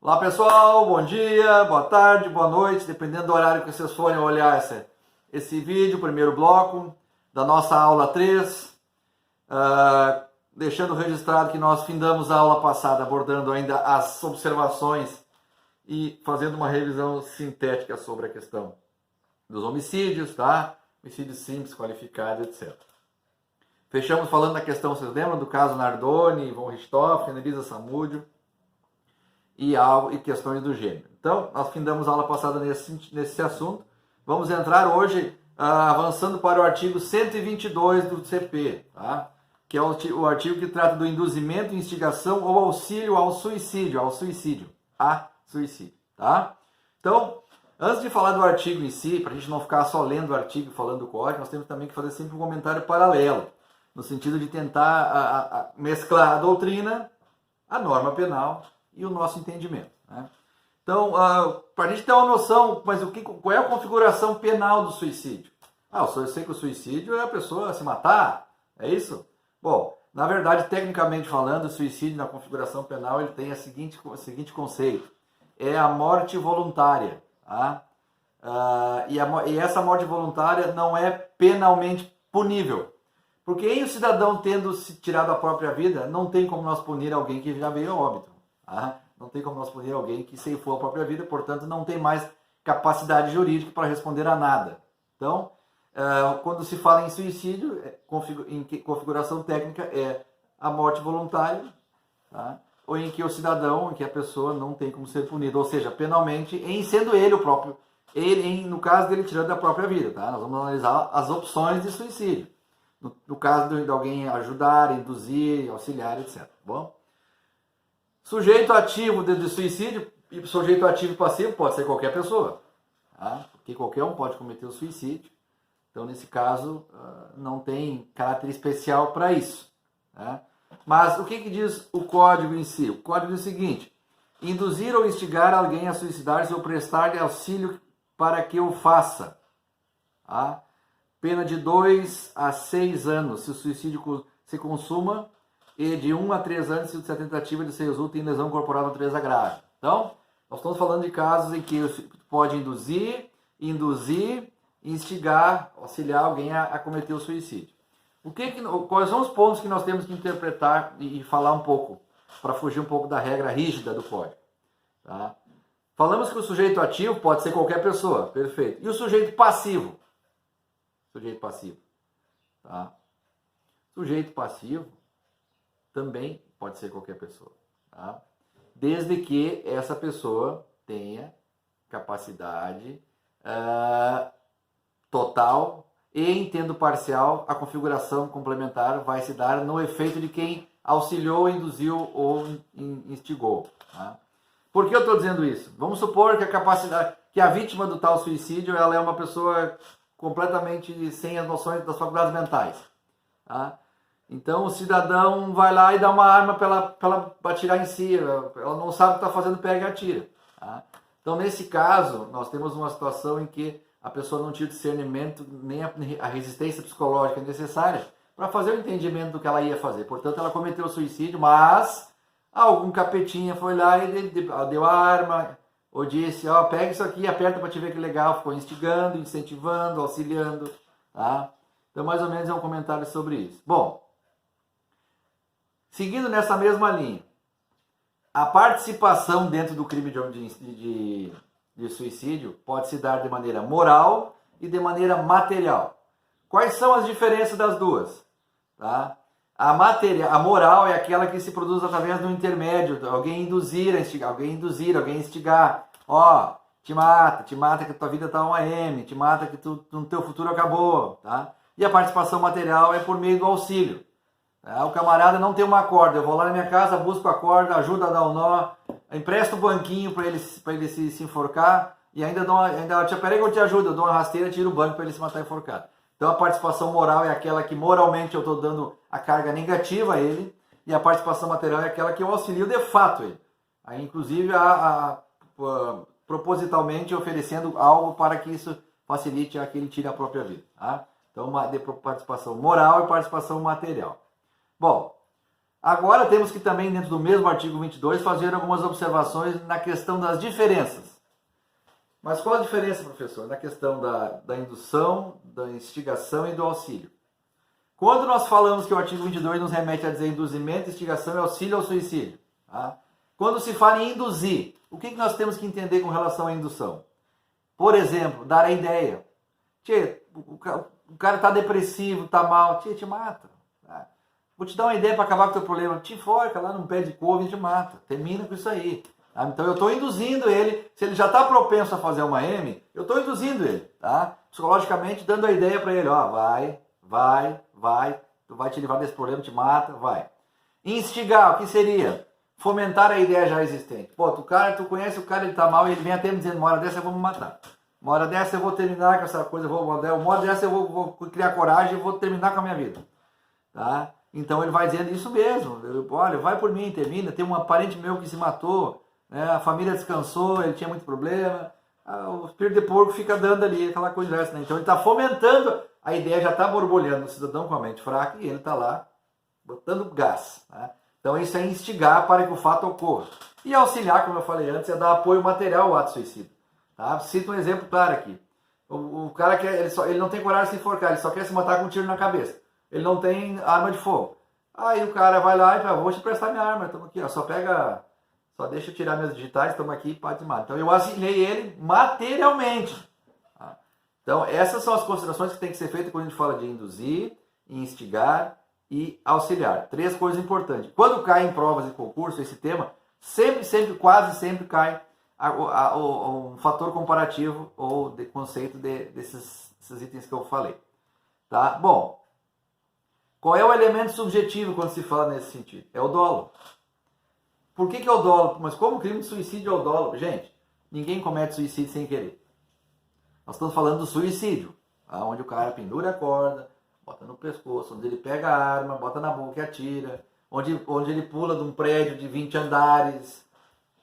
Olá pessoal, bom dia, boa tarde, boa noite, dependendo do horário que vocês forem olhar esse vídeo, primeiro bloco da nossa aula 3. Deixando registrado que nós findamos a aula passada abordando ainda as observações e fazendo uma revisão sintética sobre a questão dos homicídios, tá? Homicídio simples, qualificado, etc. Fechamos falando da questão, vocês lembram do caso Nardoni, von Richthofen, Elisa Samúdio e questões do gênero. Então, nós findamos a aula passada nesse assunto. Vamos entrar hoje avançando para o artigo 122 do CP, tá? Que é o artigo que trata do induzimento, instigação ou auxílio ao suicídio, tá? Então, antes de falar do artigo em si, para a gente não ficar só lendo o artigo e falando do código, nós temos também que fazer sempre um comentário paralelo, no sentido de tentar mesclar a doutrina, a norma penal e o nosso entendimento, né? Então, para a gente ter uma noção, mas qual é a configuração penal do suicídio? Eu sei que o suicídio é a pessoa se matar, é isso? Bom, na verdade, tecnicamente falando, o suicídio na configuração penal ele tem o seguinte conceito: é a morte voluntária, tá? E essa morte voluntária não é penalmente punível. Porque em o cidadão tendo se tirado a própria vida, não tem como nós punir alguém que já veio a óbito. Tá? Não tem como nós punir alguém que ceifou a própria vida, portanto não tem mais capacidade jurídica para responder a nada. Então, quando se fala em suicídio, em configuração técnica é a morte voluntária, tá? Ou em que o cidadão, em que a pessoa não tem como ser punido, ou seja, penalmente, em sendo ele o próprio, no caso dele tirando a própria vida. Tá? Nós vamos analisar as opções de suicídio. No caso de alguém ajudar, induzir, auxiliar, etc. Bom? Sujeito ativo de suicídio e sujeito ativo e passivo pode ser qualquer pessoa, tá? Porque qualquer um pode cometer o suicídio. Então, nesse caso, não tem caráter especial para isso, tá? Mas o que diz o código em si? O código diz o seguinte: induzir ou instigar alguém a suicidar-se ou prestar-lhe auxílio para que o faça. Tá? Pena de 2 a 6 anos se o suicídio se consuma e de 1 a 3 anos se a tentativa de se resulta em lesão corporal na natureza grave. Então, nós estamos falando de casos em que pode induzir, instigar, auxiliar alguém a cometer o suicídio. Quais são os pontos que nós temos que interpretar e falar um pouco, para fugir um pouco da regra rígida do código? Tá? Falamos que o sujeito ativo pode ser qualquer pessoa, perfeito. E o sujeito passivo? Tá? Sujeito passivo também pode ser qualquer pessoa, tá? Desde que essa pessoa tenha capacidade total e, em tendo parcial, a configuração complementar vai se dar no efeito de quem auxiliou, induziu ou instigou. Tá? Por que eu estou dizendo isso? Vamos supor que a vítima do tal suicídio ela é uma pessoa completamente sem as noções das faculdades mentais. Tá? Então o cidadão vai lá e dá uma arma para ela atirar em si, ela não sabe o que está fazendo, pega e atira. Tá? Então nesse caso, nós temos uma situação em que a pessoa não tinha discernimento, nem a resistência psicológica necessária para fazer o entendimento do que ela ia fazer. Portanto, ela cometeu o suicídio, mas algum capetinha foi lá e deu a arma, ou disse, pega isso aqui e aperta para te ver que legal, ficou instigando, incentivando, auxiliando. Tá? Então, mais ou menos é um comentário sobre isso. Bom, seguindo nessa mesma linha, a participação dentro do crime de suicídio pode se dar de maneira moral e de maneira material. Quais são as diferenças das duas? Tá? A moral é aquela que se produz através do intermédio, alguém induzir, alguém instigar. Te mata que tua vida tá uma M, te mata que no teu futuro acabou. Tá? E a participação material é por meio do auxílio. O camarada não tem uma corda, eu vou lá na minha casa, busco a corda, ajudo a dar o nó, empresto o banquinho para ele se enforcar e ainda peraí que eu te ajudo, eu dou uma rasteira, tiro o banco para ele se matar enforcado. Então a participação moral é aquela que moralmente eu estou dando a carga negativa a ele, e a participação material é aquela que eu auxilio de fato ele. Aí, inclusive propositalmente oferecendo algo para que isso facilite a que ele tire a própria vida. Tá? Então participação moral e participação material. Bom, Agora temos que também, dentro do mesmo artigo 22, fazer algumas observações na questão das diferenças. Mas qual a diferença, professor? Na questão da indução, da instigação e do auxílio. Quando nós falamos que o artigo 22 nos remete a dizer induzimento, instigação e auxílio ao suicídio. Tá? Quando se fala em induzir, o que nós temos que entender com relação à indução? Por exemplo, dar a ideia. Tchê, o cara está depressivo, está mal. Tchê, te mata. Tá? Vou te dar uma ideia para acabar com o teu problema. Te enforca lá num pé de couve e te mata. Termina com isso aí. Tá? Então eu estou induzindo ele. Se ele já está propenso a fazer uma M, eu estou induzindo ele. Tá? Psicologicamente, dando a ideia para ele. Ó, vai. Tu vai te livrar desse problema, te mata, vai. Instigar, o que seria? Fomentar a ideia já existente. Pô, tu conhece o cara, ele tá mal e ele vem até me dizendo, uma hora dessa eu vou me matar. Uma hora dessa eu vou terminar com essa coisa, uma hora dessa eu vou criar coragem e vou terminar com a minha vida. Tá? Então ele vai dizendo isso mesmo. Olha, vai por mim, termina. Tem um parente meu que se matou, né? A família descansou, ele tinha muito problema. O espírito de porco fica dando ali aquela coisa dessa, né? Então ele está fomentando, a ideia já está borbulhando no cidadão com a mente fraca e ele está lá botando gás. Né? Então isso é instigar para que o fato ocorra. E auxiliar, como eu falei antes, é dar apoio material ao ato suicida. Tá? Cito um exemplo claro aqui. O cara ele não tem coragem de se enforcar, ele só quer se matar com um tiro na cabeça. Ele não tem arma de fogo. Aí o cara vai lá e fala, vou te prestar minha arma, estamos aqui, ó, só deixa eu tirar meus digitais, estamos aqui e pode matar. Então eu auxiliei ele materialmente. Tá? Então essas são as considerações que tem que ser feitas quando a gente fala de induzir, instigar e auxiliar. 3 coisas importantes. Quando cai em provas e concursos esse tema, quase sempre cai um fator comparativo ou de conceito desses itens que eu falei. Tá? Bom, qual é o elemento subjetivo quando se fala nesse sentido? É o dolo. Por que é o dolo? Mas como o crime de suicídio é o dolo? Gente, ninguém comete suicídio sem querer. Nós estamos falando do suicídio, onde o cara pendura a corda, bota no pescoço, onde ele pega a arma, bota na boca e atira, onde ele pula de um prédio de 20 andares,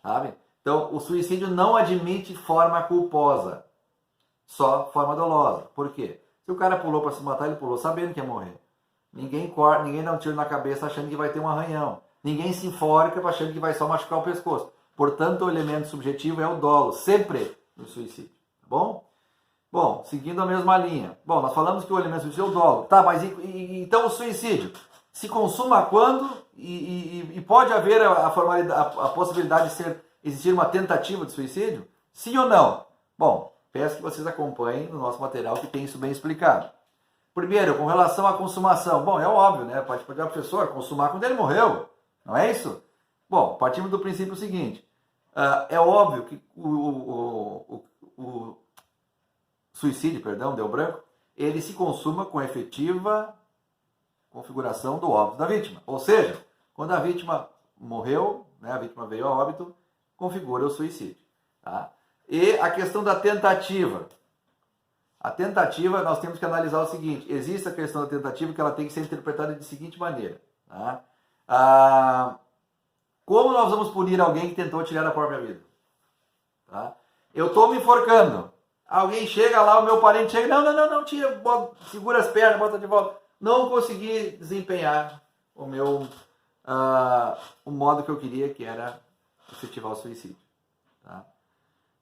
sabe? Então, o suicídio não admite forma culposa, só forma dolosa. Por quê? Se o cara pulou para se matar, ele pulou sabendo que ia morrer. Ninguém dá um tiro na cabeça achando que vai ter um arranhão. Ninguém se enforca achando que vai só machucar o pescoço. Portanto, o elemento subjetivo é o dolo, sempre no suicídio. Tá bom? Bom, seguindo a mesma linha. Bom, nós falamos que o elemento subjetivo é o dolo. Tá, mas então o suicídio se consuma quando e pode haver a possibilidade de existir uma tentativa de suicídio? Sim ou não? Bom, peço que vocês acompanhem no nosso material que tem isso bem explicado. Primeiro, com relação à consumação. Bom, é óbvio, né? Pode pedir ao professor consumar quando ele morreu. Não é isso? Bom, partimos do princípio seguinte. É óbvio que o suicídio, deu branco, ele se consuma com efetiva configuração do óbito da vítima. Ou seja, quando a vítima morreu, né, a vítima veio a óbito, configura o suicídio. Tá? E a questão da tentativa. A tentativa, nós temos que analisar o seguinte. Existe a questão da tentativa que ela tem que ser interpretada de seguinte maneira. Tá? Como nós vamos punir alguém que tentou tirar a própria vida? Tá? Eu estou me enforcando. Alguém chega lá, o meu parente chega, não, tira, segura as pernas, bota de volta. Não consegui desempenhar o modo que eu queria, que era efetivar o suicídio. Tá?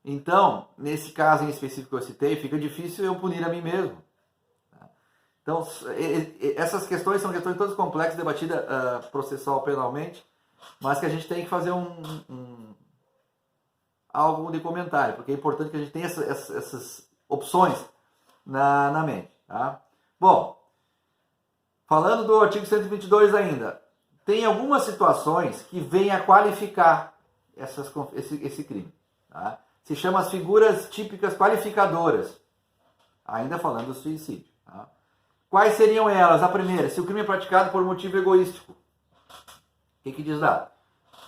Então, nesse caso em específico que eu citei, fica difícil eu punir a mim mesmo. Tá? Então, essas questões são questões todas complexas, debatidas processual penalmente, mas que a gente tem que fazer algo de comentário, porque é importante que a gente tenha essas opções na mente. Tá? Bom, falando do artigo 122 ainda, tem algumas situações que vêm a qualificar esse crime. Tá? Se chama as figuras típicas qualificadoras, ainda falando do suicídio. Tá? Quais seriam elas? A primeira, se o crime é praticado por motivo egoístico. O que diz lá?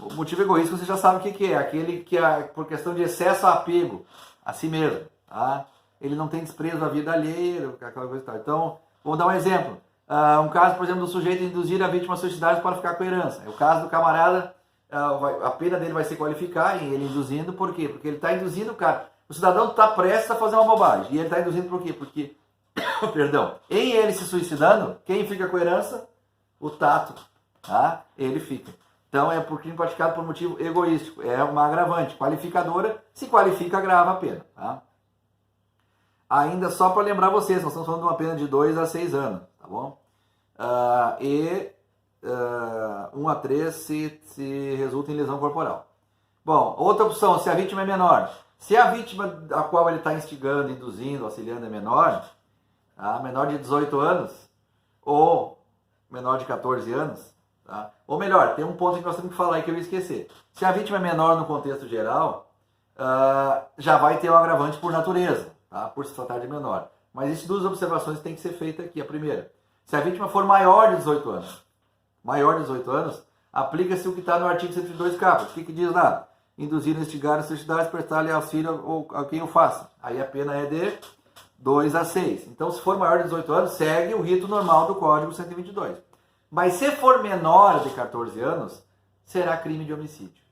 O motivo egoístico você já sabe o que é. Aquele que é por questão de excesso a apego a si mesmo. Tá? Ele não tem desprezo à vida alheia, aquela coisa e tal. Então, vamos dar um exemplo. Um caso, por exemplo, do sujeito induzir a vítima a suicidar para ficar com a herança. É o caso do camarada, a pena dele vai se qualificar em ele induzindo. Por quê? Porque ele está induzindo o cara. O cidadão está prestes a fazer uma bobagem. E ele está induzindo por quê? Porque, em ele se suicidando, quem fica com a herança? O tato. tá? Ele fica. Então é por crime praticado por motivo egoístico. É uma agravante. Qualificadora, se qualifica, agrava a pena. Tá? Ainda só para lembrar vocês, nós estamos falando de uma pena de 2 a 6 anos. Tá bom? 1 a 3 se resulta em lesão corporal. Bom, outra opção, se a vítima é menor. Se a vítima a qual ele está instigando, induzindo, auxiliando é menor, tá? Menor de 18 anos ou menor de 14 anos, tá? Ou melhor, tem um ponto que nós temos que falar aí que eu ia esquecer. Se a vítima é menor no contexto geral, já vai ter um agravante por natureza, tá? Por se tratar de menor. Mas existem duas observações que têm que ser feitas aqui. A primeira, se a vítima for maior de 18 anos, aplica-se o que está no artigo 102 caput. O que diz lá? Induzir, instigar, suscitar, prestar-lhe auxílio ou a quem o faça. Aí a pena é de 2 a 6. Então, se for maior de 18 anos, segue o rito normal do Código 122. Mas se for menor de 14 anos, será crime de homicídio.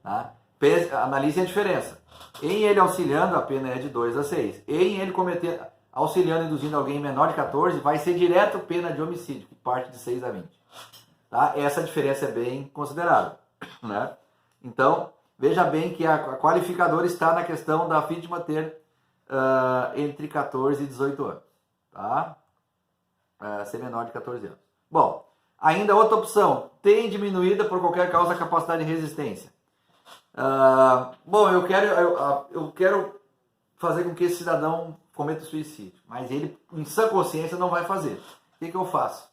Tá? Analise a diferença. Em ele auxiliando, a pena é de 2 a 6. Em ele auxiliando, induzindo alguém menor de 14, vai ser direto pena de homicídio, que parte de 6 a 20. Tá? Essa diferença é bem considerável. Né? Então, veja bem que a qualificadora está na questão da vítima ter entre 14 e 18 anos. Tá? Ser menor de 14 anos. Bom, ainda outra opção. Tem diminuída por qualquer causa a capacidade de resistência. Bom, eu quero fazer com que esse cidadão cometa suicídio. Mas ele, em sã consciência, não vai fazer. O que eu faço?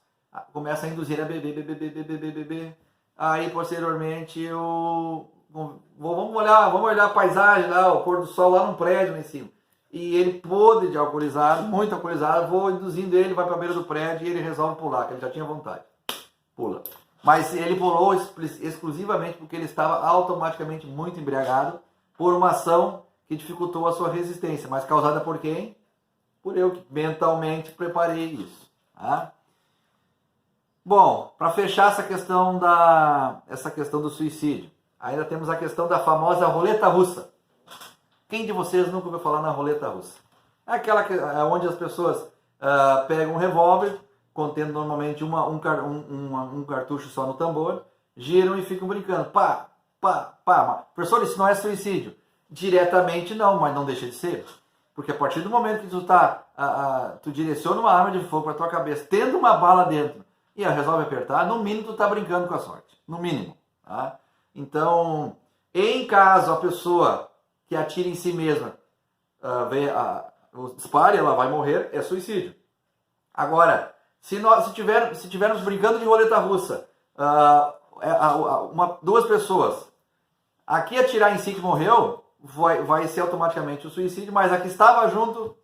Começa a induzir a beber. Aí, posteriormente, vamos olhar a paisagem lá, o pôr do sol lá no prédio lá em cima. E ele podre de alcoolizado, muito alcoolizado, vou induzindo ele, vai para a beira do prédio e ele resolve pular, que ele já tinha vontade. Pula. Mas ele pulou exclusivamente porque ele estava automaticamente muito embriagado por uma ação que dificultou a sua resistência. Mas causada por quem? Por eu que mentalmente preparei isso. Tá? Bom, para fechar essa questão do suicídio, ainda temos a questão da famosa roleta russa. Quem de vocês nunca ouviu falar na roleta russa? É aquela onde as pessoas pegam um revólver, contendo normalmente um cartucho só no tambor, giram e ficam brincando. Pá, pá, pá. Professor, isso não é suicídio? Diretamente não, mas não deixa de ser. Porque a partir do momento que tu direciona uma arma de fogo para tua cabeça, tendo uma bala dentro, e resolve apertar, no mínimo tu está brincando com a sorte. No mínimo. Tá? Então, em caso a pessoa que atira em si mesma dispare, ela vai morrer, é suicídio. Agora, se tivermos brincando de roleta russa, duas pessoas, aqui atirar em si que morreu, vai ser automaticamente o suicídio, mas a que estava junto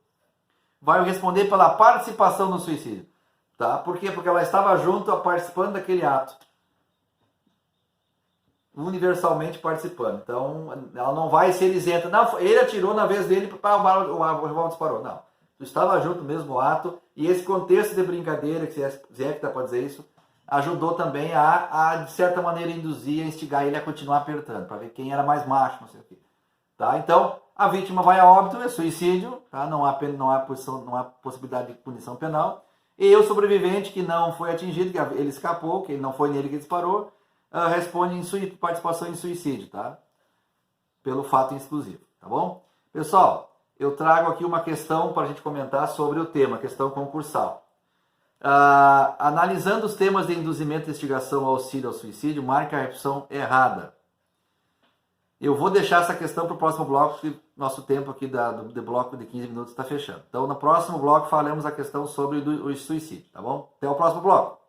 vai responder pela participação no suicídio. Tá? Por quê? Porque ela estava junto, participando daquele ato. Universalmente participando. Então, ela não vai ser isenta. Não, ele atirou na vez dele, o revólver disparou. Não. Tu estava junto no mesmo ato, e esse contexto de brincadeira, que se é que dá para dizer isso, ajudou também de certa maneira, induzir, a instigar ele a continuar apertando, para ver quem era mais macho, não sei o quê. Tá? Então, a vítima vai a óbito, é suicídio, tá? Não há possibilidade de punição penal. E o sobrevivente que não foi atingido, que ele escapou, que não foi nele que disparou, responde em participação em suicídio, tá? Pelo fato exclusivo, tá bom? Pessoal, eu trago aqui uma questão para a gente comentar sobre o tema, questão concursal. Analisando os temas de induzimento, instigação, auxílio ao suicídio, marca a opção errada. Eu vou deixar essa questão para o próximo bloco, porque nosso tempo aqui do bloco de 15 minutos está fechando. Então, no próximo bloco, falaremos a questão sobre o suicídio, tá bom? Até o próximo bloco.